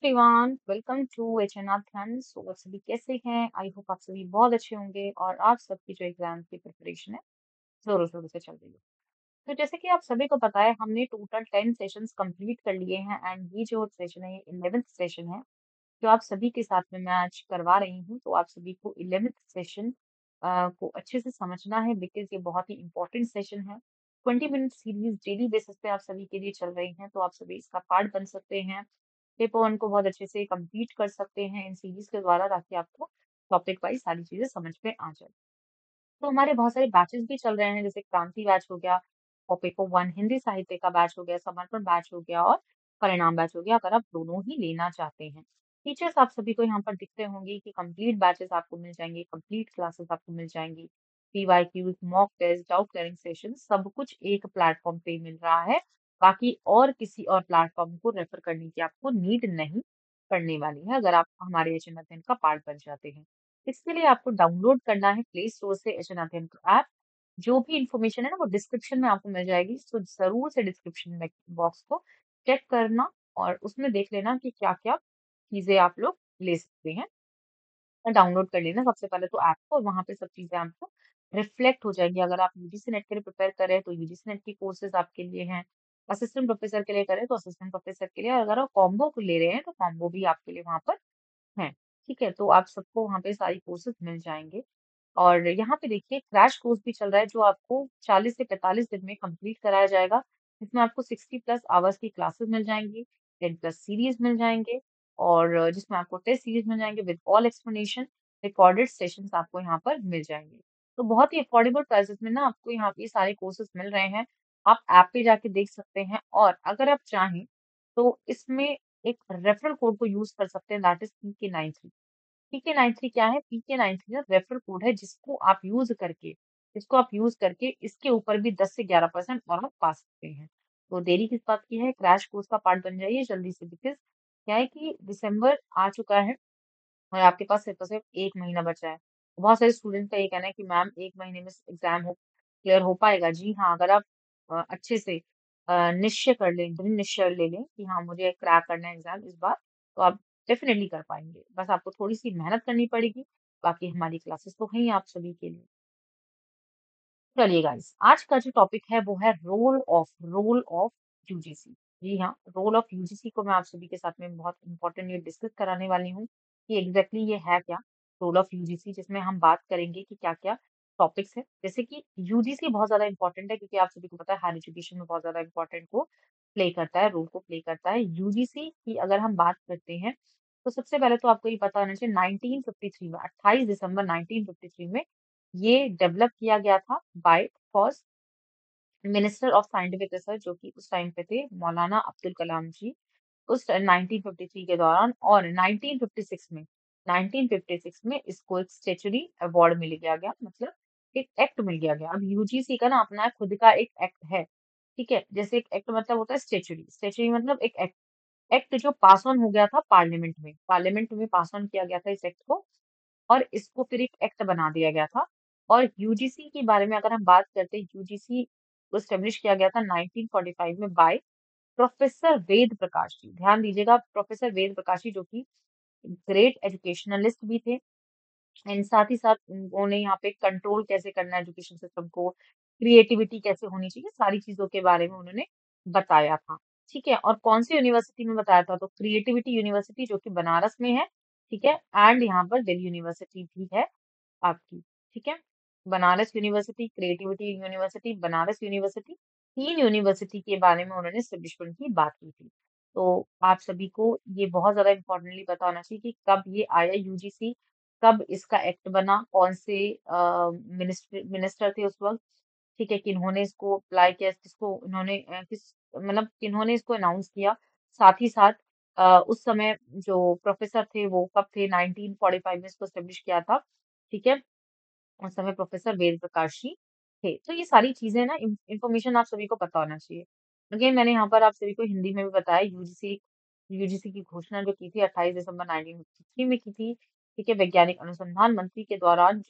Everyone, welcome to एचएनआर ध्यान। सो आप सभी कैसे हैं? आई होप आप सभी बहुत अच्छे होंगे और आप सबकी जो एग्जाम की प्रिपरेशन है जोरों शोरों से चल रही है। तो जैसे कि आप सभी को पता है, हमने टोटल 10 सेशंस कंप्लीट कर लिए हैं एंड ये जो सेशन है ये 11th सेशन है जो आप सभी के साथ में मैं आज करवा रही हूँ। तो आप सभी को 11th सेशन को अच्छे से समझना है बिकॉज ये बहुत ही इंपॉर्टेंट सेशन है। 20 मिनट सीरीज डेली बेसिस पे आप सभी के लिए चल रही हैं, तो आप सभी इसका पार्ट बन सकते हैं। पेपर वन को बहुत अच्छे से कंप्लीट कर सकते हैं इन सीरीज के द्वारा, ताकि आपको टॉपिक वाइज सारी चीजें समझ में आ जाए। तो हमारे बहुत सारे बैचेस भी चल रहे हैं, जैसे क्रांति बैच हो गया और पेपर वन हिंदी साहित्य का बैच हो गया, समर्पण बैच हो गया और परिणाम बैच हो गया, अगर आप दोनों ही लेना चाहते हैं। टीचर्स आप सभी को यहाँ पर दिखते होंगे कि कंप्लीट बैचेस आपको मिल जाएंगे, कंप्लीट क्लासेस आपको मिल जाएंगी। PYQ, mock test, doubt clearing session, सब कुछ एक प्लेटफॉर्म पे मिल रहा है। बाकी और किसी और प्लेटफॉर्म को रेफर करने की आपको नीड नहीं पड़ने वाली है, अगर आप हमारे एच का पार्ट बन जाते हैं। इसके लिए आपको डाउनलोड करना है प्ले स्टोर से एच ऐप। जो भी इंफॉर्मेशन है ना वो डिस्क्रिप्शन में आपको मिल जाएगी, तो जरूर से डिस्क्रिप्शन में बॉक्स को चेक करना और उसमें देख लेना कि क्या क्या चीजें आप लोग ले सकते हैं। डाउनलोड कर लेना सबसे पहले तो ऐप को, और वहां पे सब चीजें आपको रिफ्लेक्ट हो जाएंगी। अगर आप यूजीसी नेट के लिए प्रिपेयर कर रहे हैं तो यूजीसी नेट की कोर्सेज आपके लिए हैं। असिस्टेंट प्रोफेसर के लिए करें तो असिस्टेंट प्रोफेसर के लिए, और अगर आप कॉम्बो को ले रहे हैं तो कॉम्बो भी आपके लिए वहां पर है। ठीक है, तो आप सबको वहाँ पे सारी कोर्सेज मिल जाएंगे। और यहाँ पे देखिए क्रैश कोर्स भी चल रहा है, जो आपको 40 से 45 दिन में कंप्लीट कराया जाएगा। इसमें आपको 60+ आवर्स की क्लासेस मिल जाएंगी, 10+ सीरीज मिल जाएंगे, और जिसमें आपको टेस्ट सीरीज मिल जाएंगे with all explanation. Recorded sessions आपको यहाँ पर मिल जाएंगे। तो बहुत ही अफोर्डेबल प्राइसेस में ना आपको यहाँ पे सारे कोर्सेज मिल रहे हैं। आप ऐप पे जाके देख सकते हैं, और अगर आप चाहें तो इसमें एक रेफरल कोड को यूज कर सकते हैं, दैट इज PK93। PK93 क्या है? PK93 रेफरल कोड है, जिसको आप यूज करके इसके ऊपर भी 10 से 11% और आप पा सकते हैं। तो देरी किस बात की है? क्रैश कोर्स का पार्ट बन जाइए जल्दी से, बिकॉज क्या है कि दिसंबर आ चुका है और आपके पास सिर्फ और सिर्फ 1 महीना बचा है। बहुत सारे स्टूडेंट का ये कहना है कि मैम 1 महीने में एग्जाम हो क्लियर हो पाएगा। जी हाँ, अगर आप अच्छे से निश्चय कर लें, दृढ़ निश्चय ले लें कि हाँ मुझे क्रैक करना है एग्जाम इस बार, तो आप डेफिनेटली कर पाएंगे। बस आपको थोड़ी सी मेहनत करनी पड़ेगी। बाकी हमारी क्लासेस तो हैं ही आप सभी के लिए। चलिए गाइस, आज का जो टॉपिक है वो है रोल ऑफ यूजीसी। जी हाँ, रोल ऑफ यूजीसी को मैं आप सभी के साथ में बहुत इंपॉर्टेंट ये डिस्कस कराने वाली हूँ कि एग्जैक्टली ये है क्या रोल ऑफ यूजीसी, जिसमें हम बात करेंगे कि क्या क्या टॉपिक्स है। जैसे कि यूजीसी बहुत ज्यादा इंपॉर्टेंट है, क्योंकि आप सभी को पता है हायर एजुकेशन में बहुत ज्यादा इंपॉर्टेंट को प्ले करता है, रोल को प्ले करता है। यूजीसी की अगर हम बात करते हैं तो सबसे पहले तो आपको ये पता होना चाहिए 1953 में, 28 दिसंबर 1953 में ये डेवलप किया गया था by first minister of scientific research, जो कि उस टाइम पे थे मौलाना अब्दुल कलाम जी। उस 1953 के दौरान, और 1956 में इसको एक स्टेचुरी अवार्ड मिल गया गया, मतलब एक एक्ट मिल गया गया। अब यूजीसी का ना अपना खुद का एक एक्ट है। ठीक है, जैसे एक एक्ट मतलब होता है स्टेचुरी, स्टेचुरी मतलब एक एक्ट। एक्ट जो पास ऑन हो गया था पार्लियामेंट में पास ऑन किया गया था इस एक्ट को, और इसको फिर एक एक्ट बना दिया गया था। और यूजीसी के बारे में अगर हम बात करते हैं, यूजीसी को एस्टेब्लिश किया गया था 1945 में बाय प्रोफेसर वेद प्रकाश जी। ध्यान दीजिएगा, प्रोफेसर वेद प्रकाश जी जो कि ग्रेट एजुकेशनलिस्ट भी थे, एंड साथ ही साथ उन्होंने यहाँ पे कंट्रोल कैसे करना है एजुकेशन सिस्टम को, क्रिएटिविटी कैसे होनी चाहिए, सारी चीजों के बारे में उन्होंने बताया था। ठीक है, और कौन सी यूनिवर्सिटी में बताया था? तो क्रिएटिविटी यूनिवर्सिटी, जो कि बनारस में है। ठीक है, एंड यहाँ पर दिल्ली यूनिवर्सिटी भी है आपकी। ठीक है, Banaras university, creativity university, Banaras university, 3 university के बारे में उन्होंने एस्टेब्लिशमेंट की बात की थी। तो आप सभी को ये बहुत ज्यादा इंपॉर्टेंटली पता होना चाहिए कि कब ये आया यूजीसी, कब इसका एक्ट बना, कौन से मिनिस्टर मिनिस्टर थे उस वक्त। ठीक है, किन्होंने इसको अप्लाई किया, किसको इन्होंने मतलब किन्होंने इसको अनाउंस किया। साथ ही साथ उस समय जो प्रोफेसर थे वो कब थे? 1945 में इसको एस्टेब्लिश किया था। ठीक है, उस समय प्रोफेसर वेद प्रकाश जी थे। तो ये सारी चीजें ना इंफॉर्मेशन आप सभी को पता होना चाहिए। अगेन मैंने यहाँ पर आप सभी को हिंदी में भी बताया, यूजीसी यूजीसी की घोषणा जो की थी 28 दिसंबर 1953 में की थी। ठीक है, वैज्ञानिक अनुसंधान मंत्री के दौरान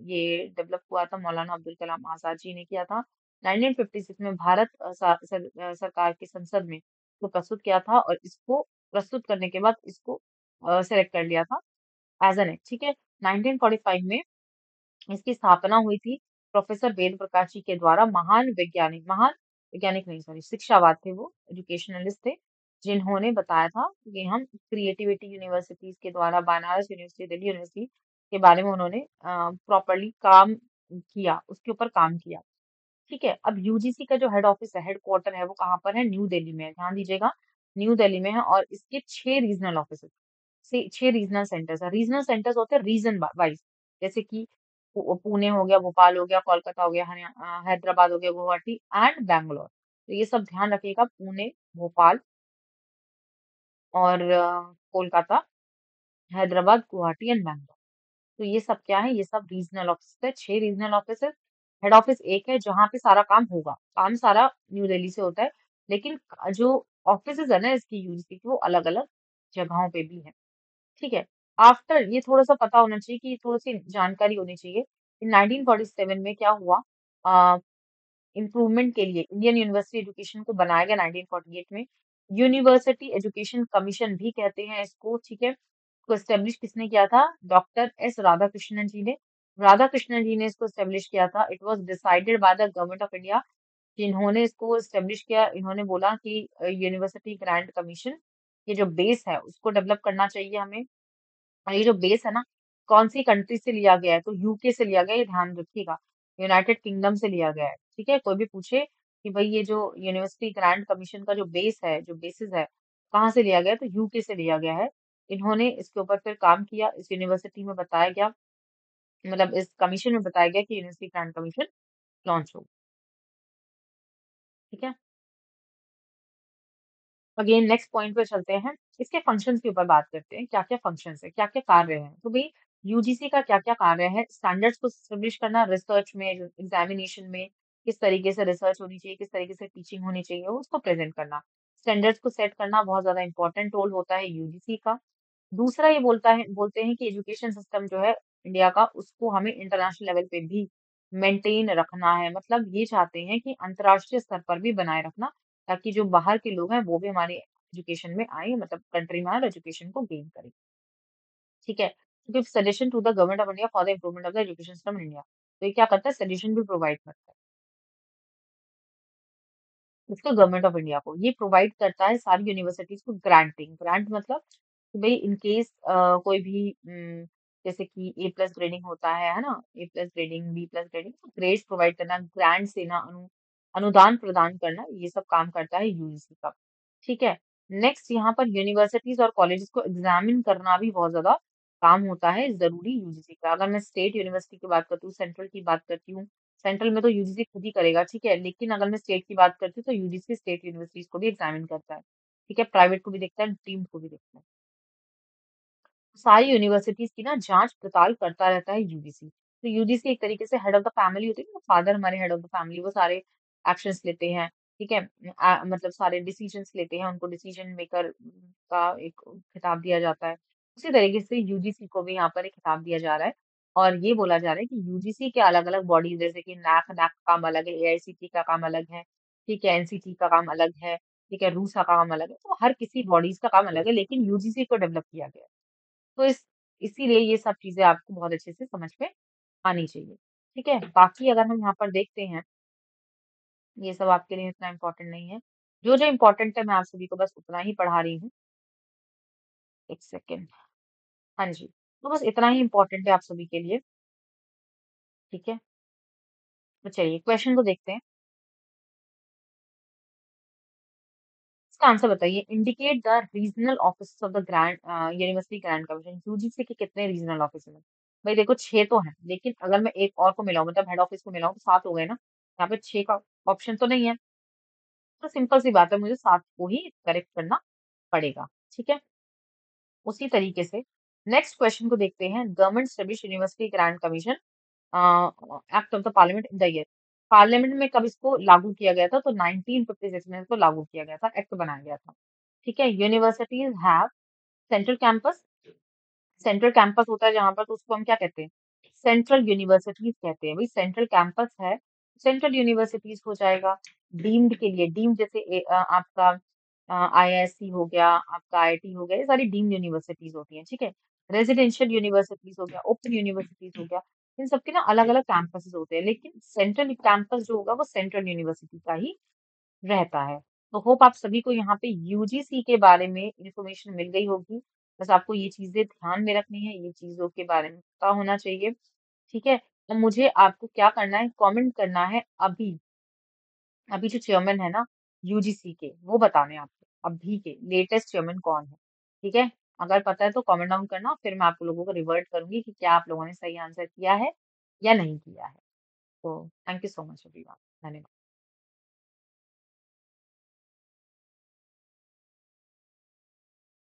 ये डेवलप हुआ था, मौलाना अब्दुल कलाम आजाद जी ने किया था। 1956 में भारत सरकार की संसद में इसको प्रस्तुत किया था, और इसको प्रस्तुत करने के बाद इसको सेलेक्ट कर लिया था एज एन एक्ट। ठीक है, 1945 में इसकी स्थापना हुई थी प्रोफेसर वेद प्रकाश जी के द्वारा। महान वैज्ञानिक नहीं, सॉरी, शिक्षावाद थे वो, एजुकेशनलिस्ट थे, जिन्होंने बताया था कि हम क्रिएटिविटी यूनिवर्सिटीज के द्वारा बनारस यूनिवर्सिटी, दिल्ली यूनिवर्सिटी के बारे में उन्होंने प्रॉपरली काम किया, उसके ऊपर काम किया। ठीक है, अब यूजीसी का जो हेड ऑफिस है, हेड क्वार्टर है, वो कहाँ पर है? न्यू दिल्ली में है। ध्यान दीजिएगा, न्यू दिल्ली में है, और इसके 6 रीजनल ऑफिस से 6 रीजनल सेंटर्स है। रीजनल सेंटर्स होते हैं रीजन वाइज, जैसे कि पुणे हो गया, भोपाल हो गया, कोलकाता हो गया, हैदराबाद हो गया, गुवाहाटी एंड बैंगलोर। तो ये सब ध्यान रखिएगा, पुणे, भोपाल और कोलकाता, हैदराबाद, गुवाहाटी एंड बैंगलोर। तो ये सब क्या है? ये सब रीजनल ऑफिस है, 6 रीजनल ऑफिस है। हेड ऑफिस एक है जहाँ पे सारा काम होगा, काम सारा न्यू दिल्ली से होता है, लेकिन जो ऑफिस है ना इसकी यूजीसी की, वो अलग अलग जगहों पे भी है। ठीक है, आफ्टर ये थोड़ा सा पता होना चाहिए, कि थोड़ी सी जानकारी होनी चाहिए। इन 1947 में क्या हुआ? इम्प्रूवमेंट के लिए इंडियन यूनिवर्सिटी एजुकेशन को बनाया गया 1948 में। यूनिवर्सिटी एजुकेशन कमीशन भी कहते हैं इसको। ठीक है, को एस्टेब्लिश किसने किया था? डॉक्टर एस राधाकृष्णन जी ने। राधाकृष्णन जी ने इसको एस्टेब्लिश किया था। It was decided by the government of India. जिन्होंने इसको एस्टेब्लिश किया, इन्होंने बोला कि यूनिवर्सिटी ग्रांट कमीशन, ये जो बेस है उसको डेवलप करना चाहिए हमें। और ये जो बेस है ना, कौन सी कंट्री से लिया गया है? तो यूके से लिया गया है, ये ध्यान रखिएगा, यूनाइटेड किंगडम से लिया गया है। ठीक है, कोई भी पूछे कि भाई ये जो यूनिवर्सिटी ग्रांट कमीशन का जो बेस है, जो बेसिस है, कहाँ से लिया गया है? तो यूके से लिया गया है। इन्होंने इसके ऊपर फिर काम किया। इस यूनिवर्सिटी में बताया गया, मतलब इस कमीशन में बताया गया कि यूनिवर्सिटी ग्रांट कमीशन लॉन्च हो। ठीक है, अगेन नेक्स्ट पॉइंट पे चलते हैं। इसके फंक्शंस के ऊपर बात करते हैं, क्या क्या फंक्शंस है, क्या क्या कार्य हैं। तो भाई यूजीसी का क्या क्या कार्य है? स्टैंडर्ड्स को स्टेब्लिश करना, रिसर्च में, एग्जामिनेशन में किस तरीके से रिसर्च होनी चाहिए, किस तरीके से टीचिंग होनी चाहिए, उसको प्रेजेंट करना। स्टैंडर्ड्स को सेट करना बहुत ज्यादा इंपॉर्टेंट रोल होता है यूजीसी का। दूसरा ये बोलते हैं कि एजुकेशन सिस्टम जो है इंडिया का, उसको हमें इंटरनेशनल लेवल पे भी मेंटेन रखना है। मतलब ये चाहते हैं कि अंतर्राष्ट्रीय स्तर पर भी बनाए रखना, ताकि जो बाहर के लोग हैं वो भी हमारे एजुकेशन में आए, मतलब कंट्री में आए और एजुकेशन को गेन करें। ठीक है, तो give suggestion to the government of India for the improvement of the education system in India. तो ये क्या करता है? सजेशन भी प्रोवाइड करता है इसको, गवर्नमेंट ऑफ इंडिया को। ये प्रोवाइड करता है सारी यूनिवर्सिटीज को ग्रांटिंग। ग्रांट मतलब कि भाई इन केस कोई भी जैसे कि ए प्लस ग्रेडिंग होता है ना, A plus grading, B plus grading, grades provide करना, ग्रांट्स देना, अनुदान प्रदान करना, ये सब काम करता है यूजीसी का। ठीक है, नेक्स्ट यहाँ पर यूनिवर्सिटीज और कॉलेजेस को एग्जामिन करना भी बहुत ज्यादा काम होता है, जरूरी यूजीसी का। अगर मैं स्टेट यूनिवर्सिटी की बात करती हूँ, सेंट्रल की बात करती हूँ, सेंट्रल में तो यूजीसी खुद ही करेगा। ठीक है, लेकिन अगर मैं स्टेट की बात करती हूँ, तो यूजीसी स्टेट यूनिवर्सिटीज को भी एग्जामिन करता है। ठीक है, प्राइवेट को भी देखता है, डीम्ड को भी देखता है। सारी यूनिवर्सिटीज की ना जांच पड़ताल करता रहता है यूजीसी। तो यूजीसी एक तरीके से हेड ऑफ द फैमिली होती है ना, फादर हमारे हेड ऑफ द फैमिली, वो सारे एक्शंस लेते हैं। ठीक है, मतलब सारे डिसीजंस लेते हैं, उनको डिसीजन मेकर का एक खिताब दिया जाता है। उसी तरीके से यूजीसी को भी यहाँ पर एक खिताब दिया जा रहा है। और ये बोला जा रहा है कि यूजीसी के अलग अलग बॉडीज, जैसे कि नैक नैक का काम अलग है, एआईसीटी का काम अलग है, ठीक है, एनसीटी का काम अलग है, ठीक है, रूसा का काम अलग है। तो हर किसी बॉडीज का काम अलग है, लेकिन यूजीसी को डेवलप किया गया है। तो इसीलिए ये सब चीज़ें आपको बहुत अच्छे से समझ में आनी चाहिए। ठीक है? बाकी अगर हम यहाँ पर देखते हैं, ये सब आपके लिए इतना इम्पोर्टेंट नहीं है। जो-जो इम्पोर्टेंट है मैं आप सभी को बस उतना ही पढ़ा रही हूँ। 1 सेकंड। हाँ जी, तो बस इतना ही इम्पोर्टेंट है आप सभी के लिए। ठीक है? तो चलिए क्वेश्चन को देखते हैं। इसका आंसर बताइए। Indicate the regional office of the grand university grand commission. UGC के कितने रीजनल ऑफिस हैं? भाई देखो 6 तो हैं, लेकिन अगर मैं एक और को मिलाऊँ, मतलब हेड ऑफिस को मिलाऊँ, तो 7 हो गए ना। यहाँ पे 6 का ऑप्शन तो नहीं है। तो सिंपल सी बात है, मुझे 7 को ही करेक्ट करना पड़ेगा। ठीक है? उसी तरीके से नेक्स्ट क्वेश्चन को देखते हैं। Government establish university grant commission act of the parliament in the year. Parliament में कब इसको लागू किया गया था? तो 1956 में इसको लागू किया गया था, एक्ट बनाया गया था। ठीक है, universities have central campus. Central campus होता है जहां पर, तो उसको हम क्या कहते हैं? सेंट्रल यूनिवर्सिटीज कहते हैं। भाई सेंट्रल कैंपस है, सेंट्रल यूनिवर्सिटीज हो जाएगा। डीम्ड के लिए, डीम्ड जैसे आपका आईआईएससी हो गया, आपका आईआईटी हो गया, ये सारी डीम्ड यूनिवर्सिटीज़ होती हैं, ठीक है? रेज़िडेंशियल यूनिवर्सिटीज़ हो गया, ओपन यूनिवर्सिटीज़ हो गया, इन सबके ना अलग-अलग कैंपसेस होते हैं, लेकिन सेंट्रल कैंपस जो होगा वो सेंट्रल यूनिवर्सिटी का ही रहता है। तो होप आप सभी को यहाँ पे यूजीसी के बारे में इन्फॉर्मेशन मिल गई होगी। बस आपको ये चीज़ें ध्यान में रखनी है, ये चीज़ों के बारे में पता होना चाहिए, ठीक है? और मुझे आपको क्या करना है, कमेंट करना है अभी, अभी जो चेयरमैन है ना यूजीसी के, वो बताने हैं आपको, अभी के लेटेस्ट चेयरमैन कौन है, ठीक है? अगर पता है तो कमेंट डाउन करना, फिर मैं आप लोगों को रिवर्ट करूँगी कि क्या आप लोगों ने सही आंसर किया है या नहीं किया है। तो thank you so much everyone. धन्यवाद।